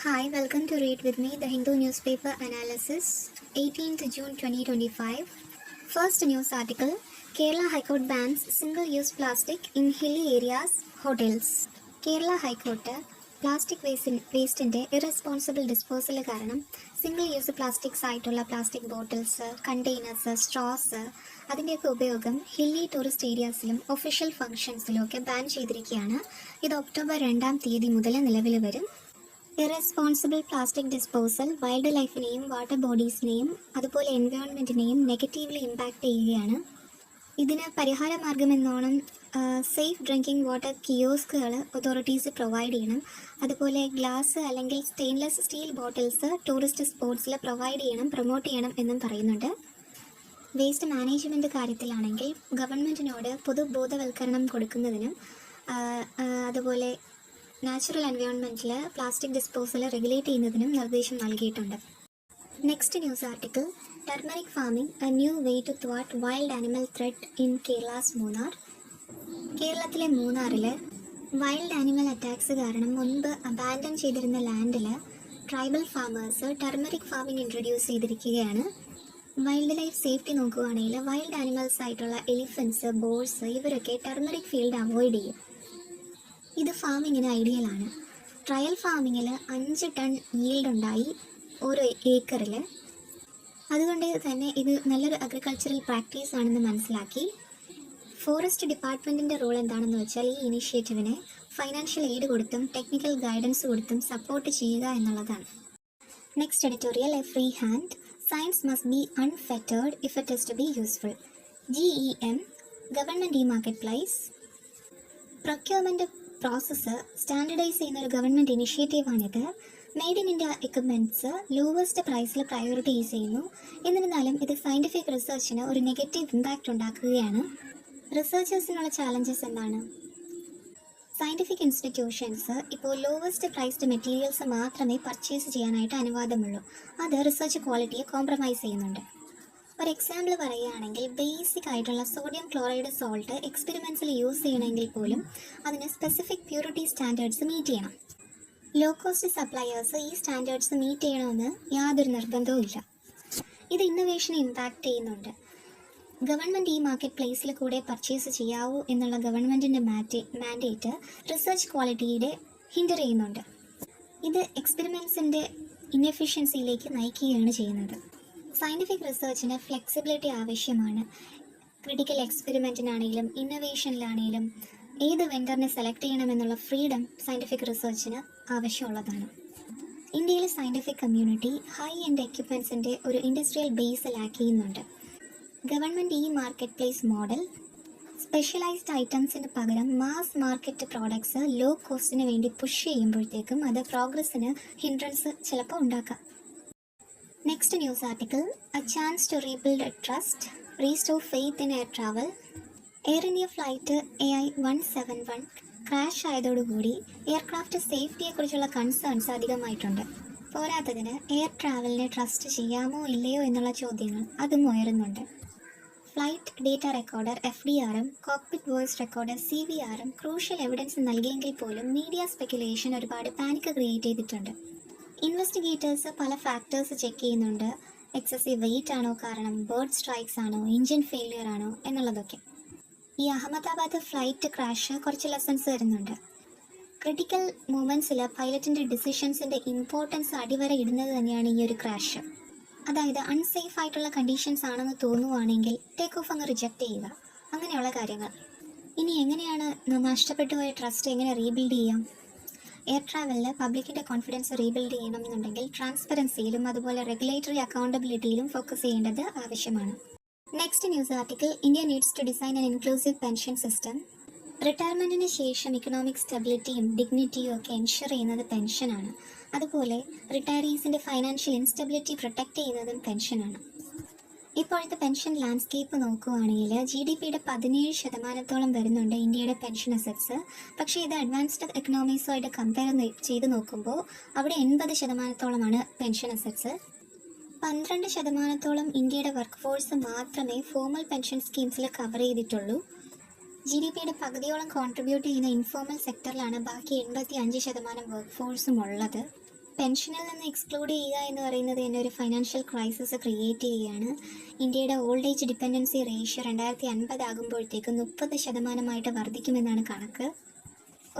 Hi, welcome to Read With Me, the Hindu newspaper analysis, 18th June 2025. First news article, Kerala High Court bans single-use plastic in hilly areas, hotels. Kerala High Court, plastic വേസ്റ്റിൻ്റെ irresponsible disposal കാരണം single use plastics ആയിട്ടുള്ള plastic bottles, containers, straws അതിൻ്റെയൊക്കെ ഉപയോഗം hilly tourist ഏരിയാസിലും official ഫംഗ്ഷൻസിലും ഒക്കെ ban ചെയ്തിരിക്കുകയാണ്. ഇത് ഒക്ടോബർ 2 മുതൽ നിലവിൽ വരും. ഇറസ്പോൺസിബിൾ പ്ലാസ്റ്റിക് ഡിസ്പോസൽ വൈൽഡ് ലൈഫിനെയും വാട്ടർ ബോഡീസിനെയും അതുപോലെ എൻവയോൺമെൻറ്റിനെയും നെഗറ്റീവ്ലി ഇമ്പാക്റ്റ് ചെയ്യുകയാണ്. ഇതിന് പരിഹാര മാർഗമെന്നോണം സേഫ് ഡ്രിങ്കിങ് വാട്ടർ കിയോസ്കുകൾ അതോറിറ്റീസ് പ്രൊവൈഡ് ചെയ്യണം. അതുപോലെ ഗ്ലാസ് അല്ലെങ്കിൽ സ്റ്റെയിൻലെസ് സ്റ്റീൽ ബോട്ടിൽസ് ടൂറിസ്റ്റ് സ്പോട്ട്സിൽ പ്രൊവൈഡ് ചെയ്യണം, പ്രൊമോട്ട് ചെയ്യണം എന്നും പറയുന്നുണ്ട്. വേസ്റ്റ് മാനേജ്മെൻറ്റ് കാര്യത്തിലാണെങ്കിൽ ഗവൺമെൻറ്റിനോട് പൊതുബോധവൽക്കരണം കൊടുക്കുന്നതിനും അതുപോലെ നാച്ചുറൽ എൻവയോൺമെൻറ്റിൽ പ്ലാസ്റ്റിക് ഡിസ്പോസൽ റെഗുലേറ്റ് ചെയ്യുന്നതിനും നിർദ്ദേശം നൽകിയിട്ടുണ്ട്. Next news article, turmeric farming A new way to ത്വാട്ട് wild animal threat in Kerala's Munnar. കേരളത്തിലെ മൂന്നാറിൽ വൈൽഡ് ആനിമൽ അറ്റാക്സ് കാരണം മുൻപ് അബാൻഡൻ ചെയ്തിരുന്ന ലാൻഡിൽ tribal farmers turmeric farming introduce ചെയ്തിരിക്കുകയാണ്. വൈൽഡ് ലൈഫ് സേഫ്റ്റി നോക്കുകയാണെങ്കിൽ വൈൽഡ് ആനിമൽസ് ആയിട്ടുള്ള എലിഫൻസ്, ബോഴ്സ് ഇവരൊക്കെ ടർമറിക് ഫീൽഡ് അവോയ്ഡ് ചെയ്യും. ഇത് ഫാമിങ്ങിന് ഐഡിയലാണ്. ട്രയൽ ഫാമിങ്ങിൽ 5 ടൺ ഈൽഡ് ഉണ്ടായി ഓരോ ഏക്കറിൽ. അതുകൊണ്ട് തന്നെ ഇത് നല്ലൊരു അഗ്രികൾച്ചറൽ പ്രാക്ടീസ് ആണെന്ന് മനസ്സിലാക്കി ഫോറസ്റ്റ് ഡിപ്പാർട്ട്മെൻറ്റിൻ്റെ റോൾ എന്താണെന്ന് വെച്ചാൽ ഈ ഇനിഷ്യേറ്റീവിനെ ഫൈനാൻഷ്യൽ എയ്ഡ് കൊടുത്തും ടെക്നിക്കൽ ഗൈഡൻസ് കൊടുത്തും സപ്പോർട്ട് ചെയ്യുക എന്നുള്ളതാണ്. Next editorial, a free hand, science must be unfettered if it is to be useful. GEM, government e market place. Procurement process standardise ചെയ്യുന്ന ഒരു ഗവൺമെൻറ് ഇനിഷ്യേറ്റീവാണിത്. Made in India equipments lowest പ്രൈസിൽ prioritise ചെയ്യുന്നു. എന്നിരുന്നാലും ഇത് scientific റിസർച്ചിന് ഒരു negative impact ഉണ്ടാക്കുകയാണ്. റിസർച്ചേഴ്സിനുള്ള ചാലഞ്ചസ് എന്താണ്? സയൻറ്റിഫിക് ഇൻസ്റ്റിറ്റ്യൂഷൻസ് ഇപ്പോൾ ലോവസ്റ്റ് പ്രൈസ്ഡ് മെറ്റീരിയൽസ് മാത്രമേ പർച്ചേസ് ചെയ്യാനായിട്ട് അനുവാദമുള്ളൂ. അത് റിസർച്ച് ക്വാളിറ്റിയെ കോംപ്രമൈസ് ചെയ്യുന്നുണ്ട്. ഒരു എക്സാമ്പിൾ പറയുകയാണെങ്കിൽ, ബേസിക് ആയിട്ടുള്ള സോഡിയം ക്ലോറൈഡ് സോൾട്ട് എക്സ്പെരിമെൻറ്റ്സിൽ യൂസ് ചെയ്യണമെങ്കിൽ പോലും അതിന് സ്പെസിഫിക് പ്യൂരിറ്റി സ്റ്റാൻഡേർഡ്സ് മീറ്റ് ചെയ്യണം. ലോ കോസ്റ്റ് സപ്ലയേഴ്സ് ഈ സ്റ്റാൻഡേർഡ്സ് മീറ്റ് ചെയ്യണമെന്ന് യാതൊരു നിർബന്ധവും ഇല്ല. ഇത് ഇന്നൊവേഷനെ ഇമ്പാക്റ്റ് ചെയ്യുന്നുണ്ട്. ഗവൺമെൻറ് ഈ മാർക്കറ്റ് പ്ലേസിൽ കൂടെ പർച്ചേസ് ചെയ്യാവൂ എന്നുള്ള ഗവൺമെൻറ്റിൻ്റെ മാൻഡേറ്റ് റിസർച്ച് ക്വാളിറ്റിയുടെ ഹിൻഡർ ചെയ്യുന്നുണ്ട്. ഇത് എക്സ്പെരിമെൻറ്റ്സിൻ്റെ ഇൻഎഫിഷ്യൻസിയിലേക്ക് നയിക്കുകയാണ് ചെയ്യുന്നത്. സയൻറ്റിഫിക് റിസർച്ചിന് ഫ്ലെക്സിബിലിറ്റി ആവശ്യമാണ്. ക്രിട്ടിക്കൽ എക്സ്പെരിമെൻറ്റിനാണെങ്കിലും ഇന്നൊവേഷനിലാണെങ്കിലും ഏത് വെണ്ടറിനെ സെലക്ട് ചെയ്യണമെന്നുള്ള ഫ്രീഡം സയൻറ്റിഫിക് റിസർച്ചിന് ആവശ്യമുള്ളതാണ്. ഇന്ത്യയിലെ സയൻറ്റിഫിക് കമ്മ്യൂണിറ്റി ഹൈ എൻഡ് എക്യുപ്മെൻറ്റ്സിൻ്റെ ഒരു ഇൻഡസ്ട്രിയൽ ബേസ് ലാക്ക് ചെയ്യുന്നുണ്ട്. ഗവൺമെൻറ് ഈ മാർക്കറ്റ് പ്ലേസ് മോഡൽ സ്പെഷ്യലൈസ്ഡ് ഐറ്റംസിന് പകരം മാസ് മാർക്കറ്റ് പ്രോഡക്ട്സ് ലോ കോസ്റ്റിന് വേണ്ടി പുഷ് ചെയ്യുമ്പോഴത്തേക്കും അത് പ്രോഗ്രസ്സിന് ഹിൻഡ്രൻസ് ചിലപ്പോൾ ഉണ്ടാക്കാം. Next news article, a chance to rebuild trust, restore faith in air travel. Air India flight AI-171 crash ആയതോടുകൂടി aircraft സേഫ്റ്റിയെക്കുറിച്ചുള്ള കൺസേൺസ് അധികമായിട്ടുണ്ട്. പോരാത്തതിന് എയർ ട്രാവലിനെ ട്രസ്റ്റ് ചെയ്യാമോ ഇല്ലയോ എന്നുള്ള ചോദ്യങ്ങൾ അതും ഉയരുന്നുണ്ട്. ഫ്ലൈറ്റ് ഡേറ്റ റെക്കോർഡർ FDR-ഉം കോക്പിറ്റ് വോയിസ് റെക്കോർഡർ CVR-ഉം ക്രൂഷ്യൽ എവിഡൻസ് നൽകിയെങ്കിൽ പോലും മീഡിയ സ്പെക്കുലേഷൻ ഒരുപാട് പാനിക് ക്രിയേറ്റ് ചെയ്തിട്ടുണ്ട്. ഇൻവെസ്റ്റിഗേറ്റേഴ്സ് പല ഫാക്ടേഴ്സ് ചെക്ക് ചെയ്യുന്നുണ്ട്. എക്സസീവ് വെയിറ്റ് ആണോ കാരണം, ബേർഡ് സ്ട്രൈക്സ് ആണോ, എഞ്ചിൻ ഫെയിലിയർ ആണോ എന്നുള്ളതൊക്കെ. ഈ അഹമ്മദാബാദ് ഫ്ലൈറ്റ് ക്രാഷ് കുറച്ച് ലെസൺസ് വരുന്നുണ്ട്. ക്രിട്ടിക്കൽ മൂമെൻറ്റ്സിൽ പൈലറ്റിൻ്റെ ഡിസിഷൻസിൻ്റെ ഇമ്പോർട്ടൻസ് അടിവര ഇടുന്നത് തന്നെയാണ് ഈ ഒരു ക്രാഷ്. അതായത് അൺസേഫ് ആയിട്ടുള്ള കണ്ടീഷൻസ് ആണെന്ന് തോന്നുവാണെങ്കിൽ ടേക്ക് ഓഫ് അങ്ങ് റിജക്റ്റ് ചെയ്യുക, അങ്ങനെയുള്ള കാര്യങ്ങൾ. ഇനി എങ്ങനെയാണ് നഷ്ടപ്പെട്ടു പോയ ട്രസ്റ്റ് എങ്ങനെ റീബിൽഡ് ചെയ്യാം? എയർ ട്രാവലിൽ പബ്ലിക്കിൻ്റെ കോൺഫിഡൻസ് റീബിൽഡ് ചെയ്യണമെന്നുണ്ടെങ്കിൽ ട്രാൻസ്പെറൻസിയിലും അതുപോലെ റെഗുലേറ്ററി അക്കൗണ്ടബിലിറ്റിയിലും ഫോക്കസ് ചെയ്യേണ്ടത് ആവശ്യമാണ്. Next news article, India needs to design an inclusive pension system. റിട്ടയർമെൻറ്റിന് ശേഷം ഇക്കണോമിക് സ്റ്റെബിലിറ്റിയും ഡിഗ്നിറ്റിയും ഒക്കെ എൻഷുർ ചെയ്യുന്നത് പെൻഷനാണ്. അതുപോലെ റിട്ടയറീസിൻ്റെ ഫൈനാൻഷ്യൽ ഇൻസ്റ്റെബിലിറ്റി പ്രൊട്ടക്റ്റ് ചെയ്യുന്നതും പെൻഷനാണ്. ഇപ്പോഴത്തെ പെൻഷൻ ലാൻഡ്സ്കേപ്പ് നോക്കുകയാണെങ്കിൽ GDPയുടെ 17% വരുന്നുണ്ട് ഇന്ത്യയുടെ പെൻഷൻ അസറ്റ്സ്. പക്ഷേ ഇത് അഡ്വാൻസ്ഡ് എക്കണോമീസുമായിട്ട് കമ്പയർ ചെയ്ത് നോക്കുമ്പോൾ അവിടെ 80% പെൻഷൻ അസറ്റ്സ്. 12% ഇന്ത്യയുടെ വർക്ക് ഫോഴ്സ് മാത്രമേ ഫോർമൽ പെൻഷൻ സ്കീംസിൽ കവർ ചെയ്തിട്ടുള്ളൂ. GDPയുടെ പകുതിയോളം കോൺട്രിബ്യൂട്ട് ചെയ്യുന്ന ഇൻഫോർമൽ സെക്ടറിലാണ് ബാക്കി 85% വർക്ക് ഫോഴ്സും ഉള്ളത്. പെൻഷനിൽ നിന്ന് എക്സ്ക്ലൂഡ് ചെയ്യുക എന്ന് പറയുന്നത് തന്നെ ഒരു ഫൈനാൻഷ്യൽ ക്രൈസിസ് ക്രിയേറ്റ് ചെയ്യുകയാണ്. ഇന്ത്യയുടെ ഓൾഡ് ഏജ് ഡിപ്പെൻഡൻസി റേഷ്യോ 2050 ആകുമ്പോഴത്തേക്ക് 30% വർദ്ധിക്കുമെന്നാണ് കണക്ക്.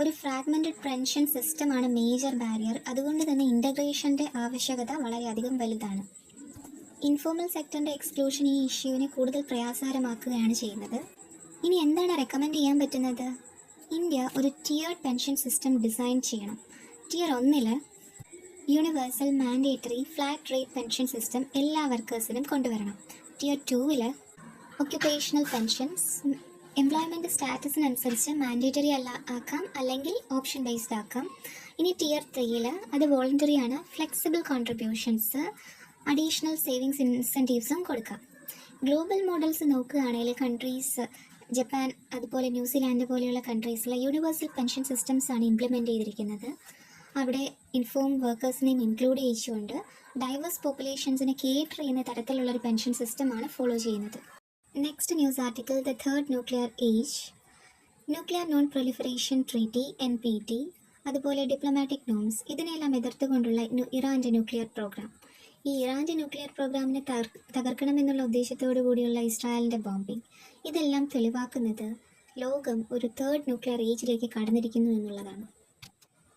ഒരു ഫ്രാഗ്മെൻറ്റഡ് പെൻഷൻ സിസ്റ്റമാണ് മേജർ ബാരിയർ. അതുകൊണ്ട് തന്നെ ഇൻ്റഗ്രേഷൻ്റെ ആവശ്യകത വളരെയധികം വലുതാണ്. ഇൻഫോർമൽ സെക്ടറിൻ്റെ എക്സ്ക്ലൂഷൻ ഈ ഇഷ്യൂവിനെ കൂടുതൽ പ്രയാസകരമാക്കുകയാണ് ചെയ്യുന്നത്. ഇനി എന്താണ് റെക്കമെൻഡ് ചെയ്യാൻ പറ്റുന്നത്? ഇന്ത്യ ഒരു ടിയർഡ് പെൻഷൻ സിസ്റ്റം ഡിസൈൻ ചെയ്യണം. Tier 1 universal mandatory flat rate pension system എല്ലാ വർക്കേഴ്സിനും കൊണ്ടുവരണം. ടിയർ 2 ഒക്യുപ്പേഷണൽ പെൻഷൻസ് എംപ്ലോയ്മെൻറ്റ് സ്റ്റാറ്റസിനനുസരിച്ച് മാൻഡേറ്ററി ആക്കാം, അല്ലെങ്കിൽ ഓപ്ഷൻ ബേസ്ഡ് ആക്കാം. ഇനി ടിയർ 3 അത് വോളണ്ടറി ആണ്. ഫ്ലെക്സിബിൾ കോൺട്രിബ്യൂഷൻസ്, അഡീഷണൽ സേവിങ്സ് ഇൻസെൻറ്റീവ്സും കൊടുക്കാം. ഗ്ലോബൽ മോഡൽസ് നോക്കുകയാണെങ്കിൽ കൺട്രീസ് ജപ്പാൻ അതുപോലെ ന്യൂസിലാൻഡ് പോലെയുള്ള കൺട്രീസിലെ യൂണിവേഴ്സൽ പെൻഷൻ സിസ്റ്റംസ് ആണ് ഇംപ്ലിമെൻ്റ് ചെയ്തിരിക്കുന്നത്. അവിടെ ഇൻഫോം വർക്കേഴ്സിനെയും ഇൻക്ലൂഡ് ചെയ്തുകൊണ്ട് ഡൈവേഴ്സ് പോപ്പുലേഷൻസിനെ കേറ്റർ ചെയ്യുന്ന തരത്തിലുള്ളൊരു പെൻഷൻ സിസ്റ്റമാണ് ഫോളോ ചെയ്യുന്നത്. Next news article the third nuclear age, nuclear non proliferation treaty NPT, അതുപോലെ ഡിപ്ലോമാറ്റിക് നോംസ്, ഇതിനെല്ലാം എതിർത്തുകൊണ്ടുള്ള ഇറാൻ്റെ ന്യൂക്ലിയർ പ്രോഗ്രാം. ഈ ഇറാൻ്റെ ന്യൂക്ലിയർ പ്രോഗ്രാമിനെ തകർക്കണമെന്നുള്ള ഉദ്ദേശത്തോടു കൂടിയുള്ള ഇസ്രായേലിൻ്റെ ബോംബിംഗ്, ഇതെല്ലാം തെളിവാക്കുന്നത് ലോകം ഒരു തേർഡ് ന്യൂക്ലിയർ ഏജിലേക്ക് കടന്നിരിക്കുന്നു എന്നുള്ളതാണ്.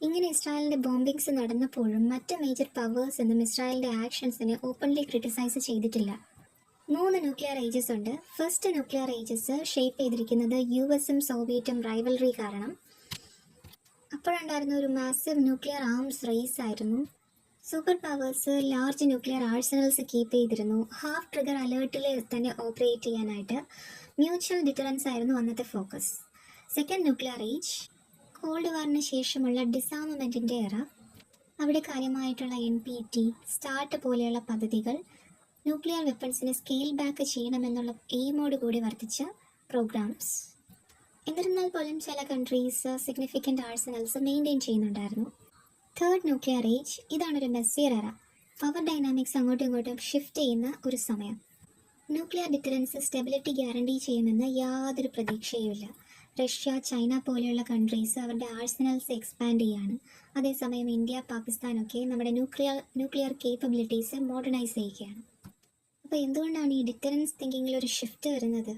ഇങ്ങനെ ഇസ്രായേലിൻ്റെ ബോംബിങ്സ് നടന്നപ്പോഴും മറ്റ് മേജർ പവേഴ്സ് എന്നും ഇസ്രായേലിൻ്റെ ആക്ഷൻസിനെ ഓപ്പൺലി ക്രിട്ടിസൈസ് ചെയ്തിട്ടില്ല. 3 ന്യൂക്ലിയർ ഏജസ് ഉണ്ട്. ഫസ്റ്റ് ന്യൂക്ലിയർ ഏജസ് ഷേപ്പ് ചെയ്തിരിക്കുന്നത് US-ഉം സോവിയറ്റും റൈവൽറി കാരണം. അപ്പോഴുണ്ടായിരുന്ന ഒരു മാസീവ് ന്യൂക്ലിയർ ആംസ് റേസ് ആയിരുന്നു. Super powers large nuclear arsenals keep ചെയ്തിരുന്നു. ഹാഫ് ട്രിഗർ അലേർട്ടിൽ തന്നെ ഓപ്പറേറ്റ് ചെയ്യാനായിട്ട് മ്യൂച്വൽ ഡിറ്ററൻസ് ആയിരുന്നു അന്നത്തെ focus. Second nuclear age cold വാറിന് ശേഷമുള്ള ഡിസാർമമെൻറ്റിൻ്റെ എറ. അവിടെ കാര്യമായിട്ടുള്ള NPT, സ്റ്റാർട്ട് പോലെയുള്ള പദ്ധതികൾ ന്യൂക്ലിയർ വെപ്പൺസിനെ സ്കെയിൽ ബാക്ക് ചെയ്യണമെന്നുള്ള എയിമോട് കൂടി വർദ്ധിച്ച പ്രോഗ്രാംസ്. എന്നിരുന്നാൽ പോലും ചില കൺട്രീസ് സിഗ്നിഫിക്കൻ്റ് ആഴ്സണൽസ് മെയിൻറ്റെയിൻ ചെയ്യുന്നുണ്ടായിരുന്നു. തേർഡ് ന്യൂക്ലിയർ ഏജ്, ഇതാണൊരു മെസ്സിയർ എറ. പവർ ഡൈനാമിക്സ് അങ്ങോട്ടും ഇങ്ങോട്ടും ഷിഫ്റ്റ് ചെയ്യുന്ന ഒരു സമയം. ന്യൂക്ലിയർ ഡിറ്ററൻസ് സ്റ്റെബിലിറ്റി ഗ്യാരണ്ടി ചെയ്യുമെന്ന് യാതൊരു പ്രതീക്ഷയുമില്ല. റഷ്യ, ചൈന പോലെയുള്ള കൺട്രീസ് അവരുടെ ആഴ്സണൽസ് എക്സ്പാൻഡ് ചെയ്യാണ്. അതേസമയം ഇന്ത്യ, പാകിസ്ഥാനൊക്കെ നമ്മുടെ ന്യൂക്ലിയർ കേപ്പബിലിറ്റീസ് മോഡേണൈസ് ചെയ്യുകയാണ്. അപ്പോൾ എന്തുകൊണ്ടാണ് ഈ ഡിറ്ററൻസ് തിങ്കിങ്ങിൽ ഒരു ഷിഫ്റ്റ് വരുന്നത്?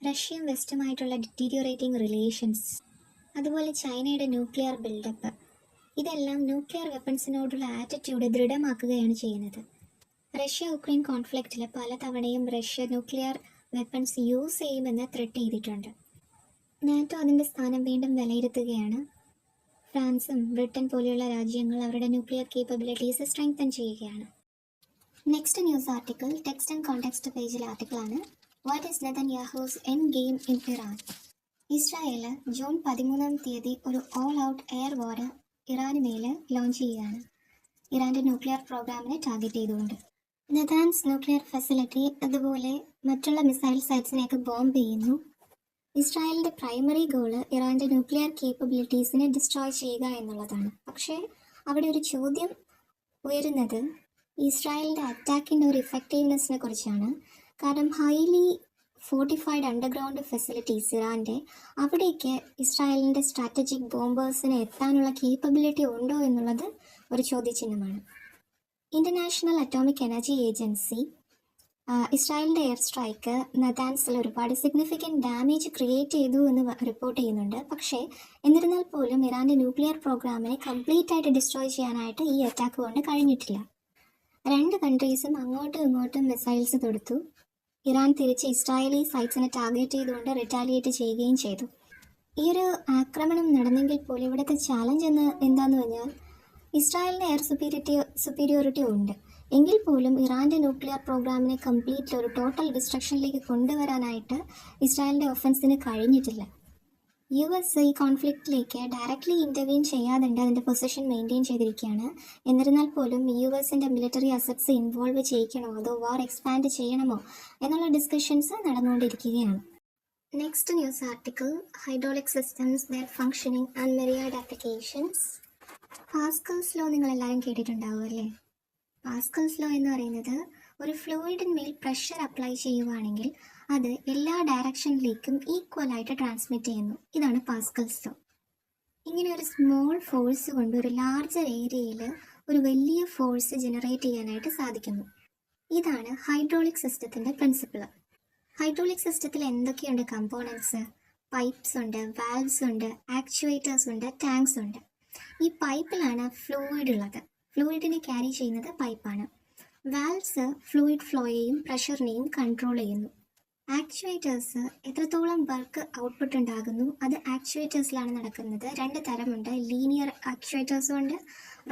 റഷ്യയും വെസ്റ്റുമായിട്ടുള്ള ഡിറ്റീരിയോറേറ്റിംഗ് റിലേഷൻസ്, അതുപോലെ ചൈനയുടെ ന്യൂക്ലിയർ ബിൽഡപ്പ്, ഇതെല്ലാം ന്യൂക്ലിയർ വെപ്പൺസിനോടുള്ള ആറ്റിറ്റ്യൂഡ് ദൃഢമാക്കുകയാണ് ചെയ്യുന്നത്. റഷ്യ ഉക്രൈൻ കോൺഫ്ലിക്റ്റിൽ പലതവണയും റഷ്യ ന്യൂക്ലിയർ വെപ്പൺസ് യൂസ് ചെയ്യുമെന്ന് ത്രെട്ട് ചെയ്തിട്ടുണ്ട്. നാറ്റോ അതിൻ്റെ സ്ഥാനം വീണ്ടും വിലയിരുത്തുകയാണ്. ഫ്രാൻസും ബ്രിട്ടൻ പോലെയുള്ള രാജ്യങ്ങൾ അവരുടെ ന്യൂക്ലിയർ കേപ്പബിലിറ്റീസ് സ്ട്രെങ്തൻ ചെയ്യുകയാണ്. Next news article text and context പേജിലെ ആർട്ടിക്കിളാണ്. What is Netanyahu's end game in Iran? Israel June 13 ഒരു ഓൾ ഔട്ട് എയർ വാർ ഇറാന് മേൽ ലോഞ്ച് ചെയ്യുകയാണ്. ഇറാൻ്റെ ന്യൂക്ലിയർ പ്രോഗ്രാമിനെ ടാർഗറ്റ് ചെയ്തുകൊണ്ട് നെതാൻസ് ന്യൂക്ലിയർ ഫെസിലിറ്റി അതുപോലെ മറ്റുള്ള മിസൈൽ സൈറ്റ്സിനെയൊക്കെ ബോംബ് ചെയ്യുന്നു. ഇസ്രായേലിൻ്റെ പ്രൈമറി ഗോള് ഇറാൻ്റെ ന്യൂക്ലിയർ കേപ്പബിലിറ്റീസിനെ ഡിസ്ട്രോയ് ചെയ്യുക എന്നുള്ളതാണ്. പക്ഷേ അവിടെ ഒരു ചോദ്യം ഉയരുന്നത് ഇസ്രായേലിൻ്റെ അറ്റാക്കിൻ്റെ ഒരു ഇഫക്റ്റീവ്നെസ്സിനെ കുറിച്ചാണ്. കാരണം ഹൈലി ഫോർട്ടിഫൈഡ് അണ്ടർഗ്രൗണ്ട് ഫെസിലിറ്റീസ് ഇറാൻ്റെ, അവിടേക്ക് ഇസ്രായേലിൻ്റെ സ്ട്രാറ്റജിക് ബോംബേഴ്സിന് എത്താനുള്ള കേപ്പബിലിറ്റി ഉണ്ടോ എന്നുള്ളത് ഒരു ചോദ്യചിഹ്നമാണ്. ഇൻ്റർനാഷണൽ അറ്റോമിക് എനർജി ഏജൻസി ഇസ്രായേലിൻ്റെ എയർ സ്ട്രൈക്ക് നതാൻസിൽ ഒരുപാട് സിഗ്നിഫിക്കൻറ്റ് ഡാമേജ് ക്രിയേറ്റ് ചെയ്തു എന്ന് റിപ്പോർട്ട് ചെയ്യുന്നുണ്ട്. പക്ഷേ എന്നിരുന്നാൽ പോലും ഇറാൻ്റെ ന്യൂക്ലിയർ പ്രോഗ്രാമിനെ കംപ്ലീറ്റ് ആയിട്ട് ഡിസ്ട്രോയ് ചെയ്യാനായിട്ട് ഈ അറ്റാക്ക് കൊണ്ട് കഴിഞ്ഞിട്ടില്ല. 2 കൺട്രീസും അങ്ങോട്ടും ഇങ്ങോട്ടും മിസൈൽസ് തൊടുത്തു. ഇറാൻ തിരിച്ച് ഇസ്രായേലി സൈറ്റ്സിനെ ടാർഗറ്റ് ചെയ്തുകൊണ്ട് റിറ്റാലിയേറ്റ് ചെയ്യുകയും ചെയ്തു. ഈ ഒരു ആക്രമണം നടന്നെങ്കിൽ പോലും ഇവിടുത്തെ ചാലഞ്ച് എന്താണെന്ന് പറഞ്ഞാൽ ഇസ്രായേലിന് എയർ സുപ്പീരിയോറിറ്റി ഉണ്ട് എങ്കിൽ പോലും ഇറാൻ്റെ ന്യൂക്ലിയർ പ്രോഗ്രാമിനെ കംപ്ലീറ്റ് ഒരു ടോട്ടൽ ഡിസ്ട്രക്ഷനിലേക്ക് കൊണ്ടുവരാനായിട്ട് ഇസ്രായേലിൻ്റെ ഒഫൻസിന് കഴിഞ്ഞിട്ടില്ല. US ഈ കോൺഫ്ലിക്റ്റിലേക്ക് ഡയറക്റ്റ്ലി ഇൻ്റർവീൻ ചെയ്യാതെ അതിൻ്റെ പൊസിഷൻ മെയിൻറ്റെയിൻ ചെയ്തിരിക്കുകയാണ്. എന്നിരുന്നാൽ പോലും USൻ്റെ മിലിറ്ററി അസറ്റ്സ് ഇൻവോൾവ് ചെയ്യിക്കണോ അതോ വാർ എക്സ്പാൻഡ് ചെയ്യണമോ എന്നുള്ള ഡിസ്കഷൻസ് നടന്നുകൊണ്ടിരിക്കുകയാണ്. Next news article hydraulic systems their functioning and myriad applications. Pascal's law നിങ്ങളെല്ലാവരും കേട്ടിട്ടുണ്ടാവും അല്ലേ? പാസ്കൽസ് ലോ എന്ന് പറയുന്നത് ഒരു ഫ്ലൂയിഡിന്മേൽ പ്രഷർ അപ്ലൈ ചെയ്യുവാണെങ്കിൽ അത് എല്ലാ ഡയറക്ഷനിലേക്കും ഈക്വലായിട്ട് ട്രാൻസ്മിറ്റ് ചെയ്യുന്നു. ഇതാണ് പാസ്കൽസ് ലോ. ഇങ്ങനെ ഒരു സ്മോൾ ഫോഴ്സ് കൊണ്ട് ഒരു ലാർജർ ഏരിയയിൽ ഒരു വലിയ ഫോഴ്സ് ജനറേറ്റ് ചെയ്യാനായിട്ട് സാധിക്കുന്നു. ഇതാണ് ഹൈഡ്രോളിക് സിസ്റ്റത്തിൻ്റെ പ്രിൻസിപ്പിൾ. ഹൈഡ്രോളിക് സിസ്റ്റത്തിൽ എന്തൊക്കെയുണ്ട് കമ്പോണൻസ്? പൈപ്പ്സ് ഉണ്ട്, വാൽവ്സ് ഉണ്ട്, ആക്ച്വേറ്റേഴ്സ് ഉണ്ട്, ടാങ്ക്സ് ഉണ്ട്. ഈ പൈപ്പിലാണ് ഫ്ലൂയിഡ് ഉള്ളത്. ഫ്ലൂയിഡിനെ ക്യാരി ചെയ്യുന്നത് പൈപ്പാണ്. വാൽവ്സ് ഫ്ലൂയിഡ് ഫ്ലോയെയും പ്രഷറിനെയും കൺട്രോൾ ചെയ്യുന്നു. ആക്ച്വേറ്റേഴ്സ് എത്രത്തോളം വർക്ക് ഔട്ട്പുട്ട് ഉണ്ടാകുന്നു അത് ആക്ച്വേറ്റേഴ്സിലാണ് നടക്കുന്നത്. രണ്ട് തരമുണ്ട്, ലീനിയർ ആക്ച്വേറ്റേഴ്സും ഉണ്ട്,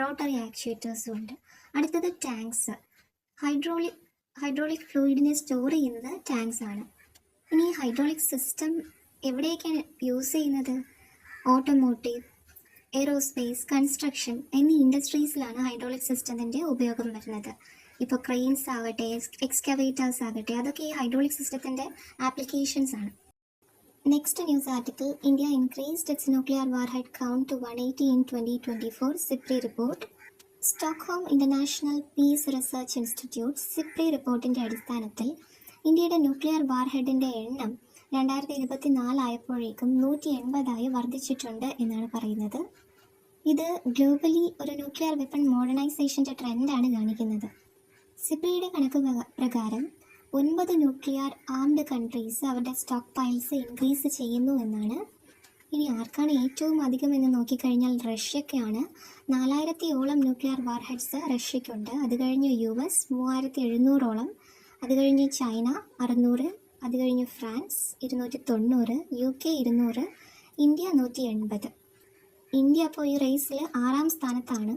റോട്ടറി ആക്ച്വേറ്റേഴ്സും ഉണ്ട്. അടുത്തത് ടാങ്ക്സ്. ഹൈഡ്രോളിക് ഫ്ലൂയിഡിനെ സ്റ്റോർ ചെയ്യുന്നത് ടാങ്ക്സ് ആണ്. ഇനി ഹൈഡ്രോളിക് സിസ്റ്റം എവിടെയൊക്കെയാണ് യൂസ് ചെയ്യുന്നത്? ഓട്ടോമോട്ടീവ്, എയ്റോസ്പേസ്, കൺസ്ട്രക്ഷൻ എന്നീ ഇൻഡസ്ട്രീസിലാണ് ഹൈഡ്രോളിക് സിസ്റ്റത്തിൻ്റെ ഉപയോഗം വരുന്നത്. ഇപ്പോൾ ക്രെയിൻസ് ആകട്ടെ, എക്സ്കവേറ്റേഴ്സ് ആകട്ടെ, അതൊക്കെ ഈ ഹൈഡ്രോളിക് സിസ്റ്റത്തിൻ്റെ ആപ്ലിക്കേഷൻസ് ആണ്. Next news article, India increased its nuclear warhead count to 180 in 2024, SIPRI report. Stockholm international peace research institute SIPRI റിപ്പോർട്ടിൻ്റെ അടിസ്ഥാനത്തിൽ ഇന്ത്യയുടെ ന്യൂക്ലിയർ വാർഹെഡിൻ്റെ എണ്ണം 2024 ആയപ്പോഴേക്കും 180 വർദ്ധിച്ചിട്ടുണ്ട് എന്നാണ് പറയുന്നത്. ഇത് ഗ്ലോബലി ഒരു ന്യൂക്ലിയർ വെപ്പൺ മോഡേണൈസേഷൻ്റെ ട്രെൻഡാണ് കാണിക്കുന്നത്. സിപ്രിയുടെ കണക്ക് പ്രകാരം 9 ന്യൂക്ലിയർ ആംഡ് കൺട്രീസ് അവരുടെ സ്റ്റോക്ക് പൈൽസ് ഇൻക്രീസ് ചെയ്യുന്നു എന്നാണ്. ഇനി ആർക്കാണ് ഏറ്റവും അധികം എന്ന് നോക്കിക്കഴിഞ്ഞാൽ റഷ്യക്കാണ്. 4000-ഓളം ന്യൂക്ലിയർ വാർഹെഡ്സ് റഷ്യക്കുണ്ട്. അത് കഴിഞ്ഞ് US 3700-ഓളം, അത് കഴിഞ്ഞ് ചൈന 600, അത് കഴിഞ്ഞ് ഫ്രാൻസ് 290, UK 200, ഇന്ത്യ 180. ഇന്ത്യ അപ്പോൾ ഈ റേസിൽ 6ാം സ്ഥാനത്താണ്.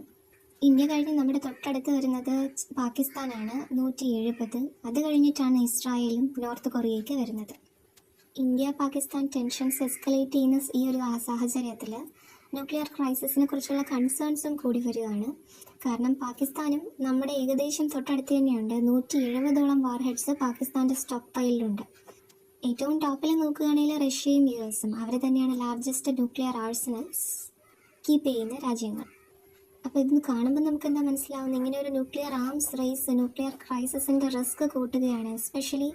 ഇന്ത്യ കഴിഞ്ഞ് നമ്മുടെ തൊട്ടടുത്ത് വരുന്നത് പാകിസ്ഥാനാണ് 170. അത് കഴിഞ്ഞിട്ടാണ് ഇസ്രായേലും നോർത്ത് കൊറിയയ്ക്ക് വരുന്നത്. ഇന്ത്യ പാകിസ്ഥാൻ ടെൻഷൻസ് എസ്കലേറ്റ് ചെയ്യുന്ന ഈ ഒരു സാഹചര്യത്തിൽ ന്യൂക്ലിയർ ക്രൈസിസിനെ കുറിച്ചുള്ള കൺസേൺസും കൂടി വരികയാണ്. കാരണം പാകിസ്ഥാനും നമ്മുടെ ഏകദേശം തൊട്ടടുത്ത് തന്നെയുണ്ട്. 170ഓളം വാർഹെഡ്സ് പാകിസ്ഥാൻ്റെ സ്റ്റോക്ക് പൈലിലുണ്ട്. ഏറ്റവും ടോപ്പിൽ നോക്കുകയാണെങ്കിൽ റഷ്യയും US-ഉം അവർ തന്നെയാണ് ലാർജസ്റ്റ് ന്യൂക്ലിയർ ആർസനൽസ് കീപ്പ് ചെയ്യുന്ന രാജ്യങ്ങൾ. അപ്പോൾ ഇതൊന്ന് കാണുമ്പോൾ നമുക്ക് എന്താ മനസ്സിലാവുന്നത്? ഇങ്ങനെ ഒരു ന്യൂക്ലിയർ ആംസ് റേസ് ന്യൂക്ലിയർ ക്രൈസിസിൻ്റെ റിസ്ക് കൂട്ടുകയാണ്. എസ്പെഷ്യലി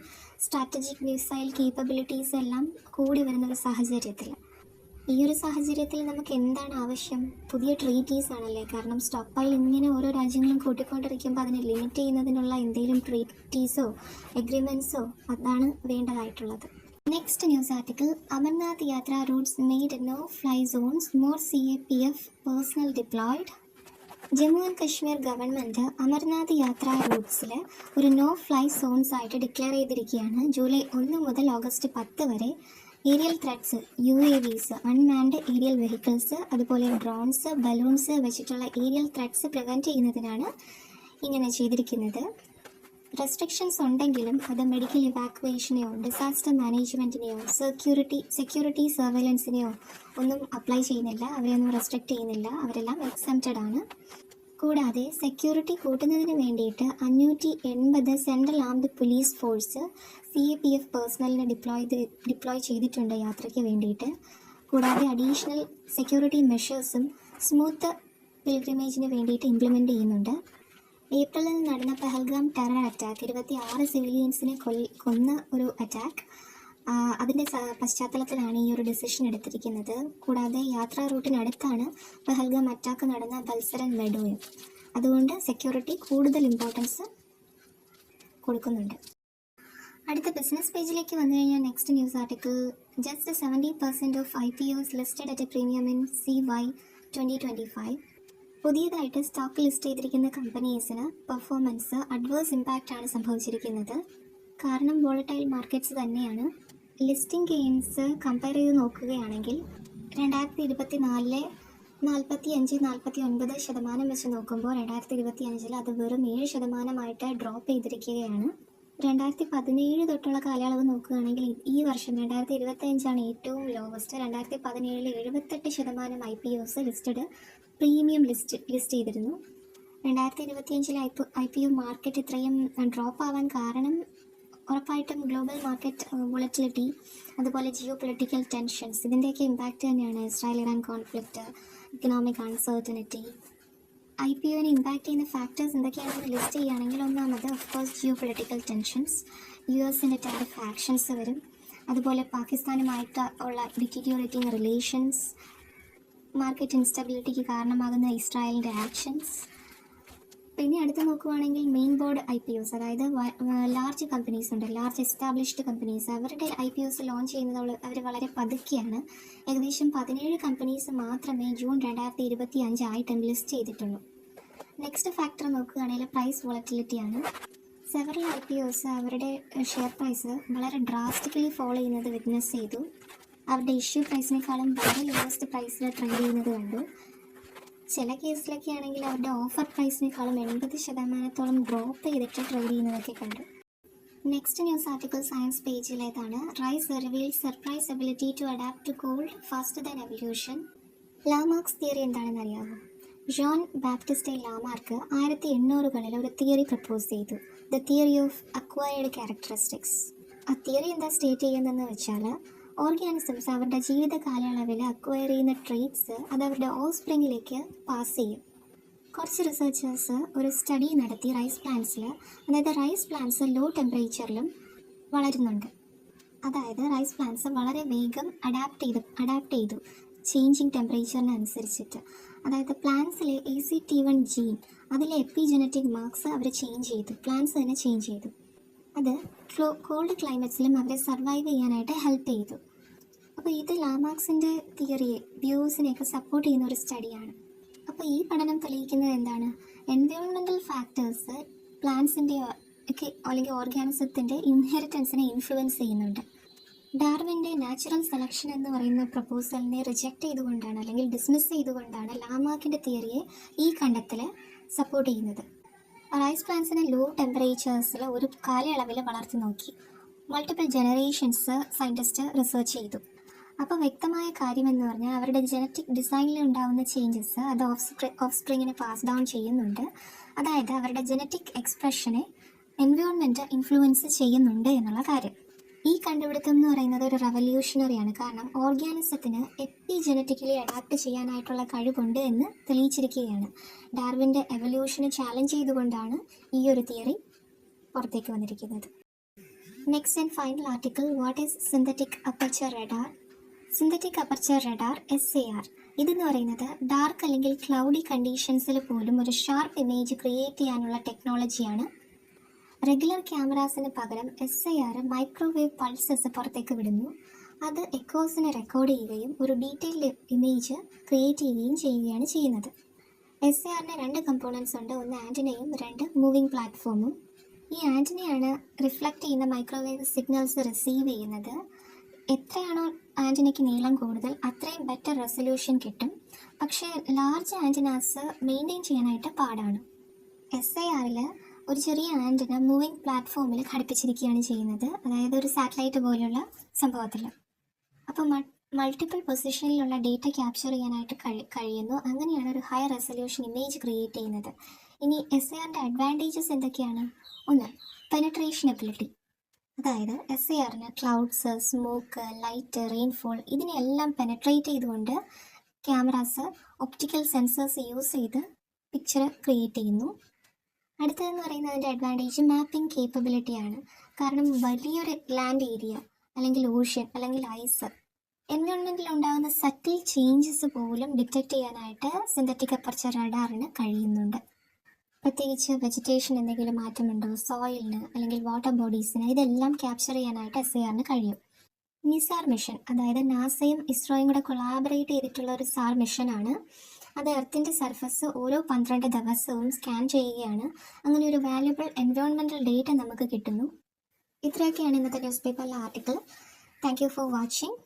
സ്ട്രാറ്റജിക് മിസൈൽ കേപ്പബിലിറ്റീസ് എല്ലാം കൂടി വരുന്നൊരു സാഹചര്യത്തിൽ. ഈ ഒരു സാഹചര്യത്തിൽ നമുക്ക് എന്താണ് ആവശ്യം? പുതിയ ട്രീറ്റീസ് ആണല്ലേ. കാരണം സ്റ്റോക്ക് പൈൽ ഇങ്ങനെ ഓരോ രാജ്യങ്ങളും കൂട്ടിക്കൊണ്ടിരിക്കുമ്പോൾ അതിനെ ലിമിറ്റ് ചെയ്യുന്നതിനുള്ള എന്തെങ്കിലും ട്രീറ്റീസോ എഗ്രിമെൻറ്റ്സോ അതാണ് വേണ്ടതായിട്ടുള്ളത്. Next news article, Amarnath Yatra routes made no fly zones, more CAPF personnel deployed. Jammu and Kashmir government Amarnath Yatra റൂട്ട്സിൽ ഒരു നോ ഫ്ലൈ സോൺസ് ആയിട്ട് ഡിക്ലെയർ ചെയ്തിരിക്കുകയാണ്. ജൂലൈ 1 മുതൽ ഓഗസ്റ്റ് 10 വരെ aerial threats, UAVs, unmanned aerial vehicles, അതുപോലെ ഡ്രോൺസ്, ബലൂൺസ് വെച്ചിട്ടുള്ള ഏരിയൽ ത്രെഡ്സ് പ്രിവെൻറ്റ് ചെയ്യുന്നതിനാണ് ഇങ്ങനെ ചെയ്തിരിക്കുന്നത്. റെസ്ട്രിക്ഷൻസ് ഉണ്ടെങ്കിലും അത് മെഡിക്കൽ ഇവാക്വേഷനെയോ ഡിസാസ്റ്റർ മാനേജ്മെൻറ്റിനെയോ സെക്യൂരിറ്റി സർവൈലൻസിനെയോ ഒന്നും അപ്ലൈ ചെയ്യുന്നില്ല. അവരെയൊന്നും റെസ്ട്രിക്റ്റ് ചെയ്യുന്നില്ല. അവരെല്ലാം എക്സംപ്റ്റഡ് ആണ്. കൂടാതെ സെക്യൂരിറ്റി കൂട്ടുന്നതിന് വേണ്ടിയിട്ട് 580 central armed police force CAPF പേഴ്സണലിനെ ഡിപ്ലോയ് ചെയ്തിട്ടുണ്ട് യാത്രയ്ക്ക് വേണ്ടിയിട്ട്. കൂടാതെ അഡീഷണൽ സെക്യൂരിറ്റി മെഷേഴ്സും സ്മൂത്ത് പിൽഗ്രിമേജിന് വേണ്ടിയിട്ട് ഇംപ്ലിമെൻറ്റ് ചെയ്യുന്നുണ്ട്. ഏപ്രിലിൽ നടന്ന പഹൽഗാം ടെറർ അറ്റാക്ക് 26 സിവിലിയൻസിനെ കൊന്ന ഒരു അറ്റാക്ക്. അതിൻ്റെ പശ്ചാത്തലത്തിലാണ് ഈ ഒരു ഡിസിഷൻ എടുത്തിരിക്കുന്നത്. കൂടാതെ യാത്രാ റൂട്ടിനടുത്താണ് പഹൽഗാം അറ്റാക്ക് നടന്ന ബൽസരൻ മെഡോയും. അതുകൊണ്ട് സെക്യൂരിറ്റി കൂടുതൽ ഇമ്പോർട്ടൻസ് കൊടുക്കുന്നുണ്ട്. അടുത്ത ബിസിനസ് പേജിലേക്ക് വന്നു കഴിഞ്ഞാൽ next news article, just 70% of IPOs listed at A premium in CY 2025. പുതിയതായിട്ട് സ്റ്റോക്ക് ലിസ്റ്റ് ചെയ്തിരിക്കുന്ന കമ്പനീസിന് പെർഫോമൻസ് അഡ്വേഴ്സ് ഇമ്പാക്റ്റ് ആണ് സംഭവിച്ചിരിക്കുന്നത്. കാരണം വോളറ്റൈൽ മാർക്കറ്റ്സ് തന്നെയാണ്. ലിസ്റ്റിംഗ് ഗെയിൻസ് കമ്പയർ ചെയ്ത് നോക്കുകയാണെങ്കിൽ 2024 45-49% വെച്ച് നോക്കുമ്പോൾ 2025 അത് വെറും 7% ഡ്രോപ്പ് ചെയ്തിരിക്കുകയാണ്. 2017 തൊട്ടുള്ള കാലയളവ് നോക്കുകയാണെങ്കിൽ ഈ വർഷം 2025 ഏറ്റവും lowest. 2017 78% IPOs listed premium list ചെയ്തിരുന്നു. 2025 IPO മാർക്കറ്റ് ഇത്രയും ഡ്രോപ്പ് ആവാൻ കാരണം ഉറപ്പായിട്ടും ഗ്ലോബൽ മാർക്കറ്റ് വോളറ്റിലിറ്റി, അതുപോലെ ജിയോ പൊളിറ്റിക്കൽ ടെൻഷൻസ്, ഇതിൻ്റെയൊക്കെ ഇമ്പാക്റ്റ് തന്നെയാണ്. Israel Iran conflict, economic uncertainty. IPOനെ ഇമ്പാക്റ്റ് ചെയ്യുന്ന ഫാക്ടേഴ്സ് എന്തൊക്കെയാണെന്ന് ലിസ്റ്റ് ചെയ്യുകയാണെങ്കിൽ ഒന്നാമത് ഓഫ്കോഴ്സ് ജിയോ പൊളിറ്റിക്കൽ ടെൻഷൻസ്, US-ൻ്റെ ടാരിഫ് ആക്ഷൻസ് വരും. അതുപോലെ പാകിസ്ഥാനുമായിട്ട് ഉള്ള ഡിറ്റീരിയോറേറ്റിംഗ് റിലേഷൻസ്, മാർക്കറ്റ് ഇൻസ്റ്റബിലിറ്റിക്ക് കാരണമാകുന്ന ഇസ്രായേലിൻ്റെ ആക്ഷൻസ്. പിന്നെ അടുത്ത് നോക്കുവാണെങ്കിൽ മെയിൻ ബോർഡ് IPOs, അതായത് ലാർജ് കമ്പനീസ് ഉണ്ട്, ലാർജ് എസ്റ്റാബ്ലിഷ്ഡ് കമ്പനീസ്, അവരുടെ IPOs ലോഞ്ച് ചെയ്യുന്നത് അവർ വളരെ പതുക്കെയാണ്. ഏകദേശം 17 കമ്പനീസ് മാത്രമേ ജൂൺ 2025 ആയിട്ടും ലിസ്റ്റ് ചെയ്തിട്ടുള്ളൂ. നെക്സ്റ്റ് ഫാക്ടർ നോക്കുകയാണെങ്കിൽ പ്രൈസ് വോളറ്റിലിറ്റിയാണ്. സെവറൽ IPOs അവരുടെ ഷെയർ പ്രൈസ് വളരെ ഡ്രാസ്റ്റിക്കലി ഫോളോ ചെയ്യുന്നത് വിറ്റ്നസ് ചെയ്തു. അവരുടെ ഇഷ്യൂ പ്രൈസിനേക്കാളും വളരെ ലോവസ്റ്റ് പ്രൈസിൽ ട്രേഡ് ചെയ്യുന്നത് കണ്ടു. ചില കേസിലൊക്കെ ആണെങ്കിൽ അവരുടെ ഓഫർ പ്രൈസിനേക്കാളും 80% ഡ്രോപ്പ് ചെയ്തിട്ട് ട്രേഡ് ചെയ്യുന്നതൊക്കെ കണ്ടു. നെക്സ്റ്റ് ന്യൂസ് ആർട്ടിക്കിൾ സയൻസ് പേജിലേതാണ്. Rice reveals surprise ability to adapt to cold faster than evolution. Lamarck's theory എന്താണെന്ന് അറിയാമോ? ജോൺ ബാപ്റ്റിസ്റ്റ് ലാമാർക്ക് 1800-കളിൽ ഒരു തിയറി പ്രപ്പോസ് ചെയ്തു, the theory of acquired characteristics. ആ തിയറി എന്താ സ്റ്റേറ്റ് ചെയ്യുന്നതെന്ന് വെച്ചാൽ, ഓർഗാനിസംസ് അവരുടെ ജീവിത കാലയളവിൽ അക്വയർ ചെയ്യുന്ന ട്രേറ്റ്സ് അത് അവരുടെ ഓഫ്സ്പ്രിങ്ങിലേക്ക് പാസ് ചെയ്യും. കുറച്ച് റിസർച്ചേഴ്സ് ഒരു സ്റ്റഡി നടത്തി റൈസ് പ്ലാന്റ്സിൽ, അതായത് റൈസ് പ്ലാന്റ്സ് ലോ ടെമ്പറേച്ചറിലും വളരുന്നുണ്ട്. അതായത് റൈസ് പ്ലാന്റ്സ് വളരെ വേഗം അഡാപ്റ്റ് ചെയ്തു ചേഞ്ചിങ് ടെമ്പറേച്ചറിനനുസരിച്ചിട്ട്. അതായത് പ്ലാന്റ്സിലെ ACT1 ജീൻ, അതിലെ എപ്പിജനറ്റിക് മാർക്സ് അവർ ചേഞ്ച് ചെയ്തു, പ്ലാന്റ്സ് തന്നെ ചേഞ്ച് ചെയ്തു. അത് കോൾഡ് ക്ലൈമറ്റ്സിലും അവരെ സർവൈവ് ചെയ്യാനായിട്ട് ഹെൽപ്പ് ചെയ്തു. അപ്പോൾ ഇത് ലാമാർക്സിൻ്റെ തിയറിയെ, വ്യൂസിനെയൊക്കെ സപ്പോർട്ട് ചെയ്യുന്ന ഒരു സ്റ്റഡിയാണ്. അപ്പോൾ ഈ പഠനം തെളിയിക്കുന്നത് എന്താണ്? എൻവയോൺമെൻറ്റൽ ഫാക്ടേഴ്സ് പ്ലാന്റ്സിൻ്റെ ഒക്കെ അല്ലെങ്കിൽ ഓർഗാനിസത്തിൻ്റെ ഇൻഹെറിറ്റൻസിനെ ഇൻഫ്ലുവൻസ് ചെയ്യുന്നുണ്ട്. ഡാർവിൻ്റെ നാച്ചുറൽ സെലക്ഷൻ എന്ന് പറയുന്ന പ്രപ്പോസലിനെ റിജക്റ്റ് ചെയ്തുകൊണ്ടാണ് അല്ലെങ്കിൽ ഡിസ്മിസ് ചെയ്തുകൊണ്ടാണ് ലാമാർക്കിൻ്റെ തിയറിയെ ഈ കണ്ടെത്തൽ സപ്പോർട്ട് ചെയ്യുന്നത്. റൈസ് പ്ലാന്റ്സിനെ ലോ ടെമ്പറേച്ചേഴ്സിൽ ഒരു കാലയളവിൽ വളർത്തി നോക്കി. മൾട്ടിപ്പിൾ ജനറേഷൻസ് സയൻറ്റിസ്റ്റ് റിസർച്ച് ചെയ്തു. അപ്പോൾ വ്യക്തമായ കാര്യമെന്ന് പറഞ്ഞാൽ അവരുടെ ജനറ്റിക് ഡിസൈനിൽ ഉണ്ടാകുന്ന ചേഞ്ചസ് അത് ഓഫ്സ്പ്രിങ്ങിനെ പാസ് ഡൗൺ ചെയ്യുന്നുണ്ട്. അതായത് അവരുടെ ജനറ്റിക് എക്സ്പ്രഷനെ എൻവയോൺമെൻറ്റ് ഇൻഫ്ലുവൻസ് ചെയ്യുന്നുണ്ട് എന്നുള്ള കാര്യം. ഈ കണ്ടുപിടുത്തം എന്ന് പറയുന്നത് ഒരു റവല്യൂഷണറിയാണ്. കാരണം ഓർഗാനിസത്തിന് എപ്പിജനറ്റിക്കലി അഡാപ്റ്റ് ചെയ്യാനായിട്ടുള്ള കഴിവുണ്ട് എന്ന് തെളിയിച്ചിരിക്കുകയാണ്. ഡാർവിൻ്റെ എവല്യൂഷനെ ചാലഞ്ച് ചെയ്തുകൊണ്ടാണ് ഈ ഒരു തിയറി പുറത്തേക്ക് വന്നിരിക്കുന്നത്. Next and final article, what is synthetic aperture radar? Synthetic aperture radar SAR ഇതെന്ന് പറയുന്നത് ഡാർക്ക് അല്ലെങ്കിൽ ക്ലൗഡി കണ്ടീഷൻസിൽ പോലും ഒരു ഷാർപ്പ് ഇമേജ് ക്രിയേറ്റ് ചെയ്യാനുള്ള ടെക്നോളജിയാണ്. റെഗുലർ ക്യാമറാസിന് പകരം SAR മൈക്രോവേവ് പൾസസ് പുറത്തേക്ക് വിടുന്നു. അത് എക്കോസിനെ റെക്കോർഡ് ചെയ്യുകയും ഒരു ഡീറ്റെയിൽഡ് ഇമേജ് ക്രിയേറ്റ് ചെയ്യുകയാണ് ചെയ്യുന്നത്. SARന് 2 കമ്പോണൻസ് ഉണ്ട്, ഒന്ന് ആൻറ്റിനയും 2 മൂവിങ് പ്ലാറ്റ്ഫോമും. ഈ ആൻറ്റിനയാണ് റിഫ്ലക്റ്റ് ചെയ്യുന്ന മൈക്രോവേവ് സിഗ്നൽസ് റിസീവ് ചെയ്യുന്നത്. എത്രയാണോ ആൻറ്റിനയ്ക്ക് നീളം കൂടുതൽ അത്രയും ബെറ്റർ റെസൊല്യൂഷൻ കിട്ടും. പക്ഷേ ലാർജ് ആൻറ്റിനാസ് മെയിൻറ്റെയിൻ ചെയ്യാനായിട്ട് പാടാണ്. SARൽ ഒരു ചെറിയ ആൻറ്റിന മൂവിങ് പ്ലാറ്റ്ഫോമിൽ ഘടിപ്പിച്ചിരിക്കുകയാണ് ചെയ്യുന്നത്, അതായത് ഒരു സാറ്റലൈറ്റ് പോലെയുള്ള സംഭവത്തിൽ. അപ്പോൾ മൾട്ടിപ്പിൾ പൊസിഷനിലുള്ള ഡേറ്റ ക്യാപ്ചർ ചെയ്യാനായിട്ട് കഴിയുന്നു. അങ്ങനെയാണ് ഒരു ഹൈ റെസൊല്യൂഷൻ ഇമേജ് ക്രിയേറ്റ് ചെയ്യുന്നത്. ഇനി SARൻ്റെ അഡ്വാൻറ്റേജസ് എന്തൊക്കെയാണ്? ഒന്ന്, പെനട്രേഷൻ എബിലിറ്റി. അതായത് SARന് ക്ലൗഡ്സ്, സ്മോക്ക്, ലൈറ്റ്, റെയിൻഫോൾ ഇതിനെല്ലാം പെനട്രേറ്റ് ചെയ്തുകൊണ്ട് ക്യാമറാസ് ഒപ്റ്റിക്കൽ സെൻസേഴ്സ് യൂസ് ചെയ്ത് പിക്ചർ ക്രിയേറ്റ് ചെയ്യുന്നു. അടുത്തതെന്ന് പറയുന്നത് അതിൻ്റെ അഡ്വാൻറ്റേജ് മാപ്പിംഗ് കേപ്പബിലിറ്റിയാണ്. കാരണം വലിയൊരു ലാൻഡ് ഏരിയ അല്ലെങ്കിൽ ഓഷ്യൻ അല്ലെങ്കിൽ ഐസ് എൻവയോൺമെൻറ്റിൽ ഉണ്ടാകുന്ന സറ്റിൽ ചേഞ്ചസ് പോലും ഡിറ്റക്റ്റ് ചെയ്യാനായിട്ട് സിന്തറ്റിക് അപ്പർച്ചർ റഡാറിന് കഴിയുന്നുണ്ട്. പ്രത്യേകിച്ച് വെജിറ്റേഷൻ എന്തെങ്കിലും മാറ്റമുണ്ടോ, സോയിലിന് അല്ലെങ്കിൽ വാട്ടർ ബോഡീസിന്, ഇതെല്ലാം ക്യാപ്ചർ ചെയ്യാനായിട്ട് SARന് കഴിയും. നിസാർ മിഷൻ, അതായത് നാസയും ഇസ്രോയും കൂടെ കൊളാബറേറ്റ് ചെയ്തിട്ടുള്ള ഒരു സാർ മിഷനാണ്. അത് എർത്തിൻ്റെ സർഫസ് ഓരോ 12 ദിവസവും സ്കാൻ ചെയ്യുകയാണ്. അങ്ങനെ ഒരു വാല്യുബിൾ എൻവയോൺമെൻറ്റൽ ഡേറ്റ നമുക്ക് കിട്ടുന്നു. ഇത്രയൊക്കെയാണ് ഇന്നത്തെ newspaper article. Thank you for watching.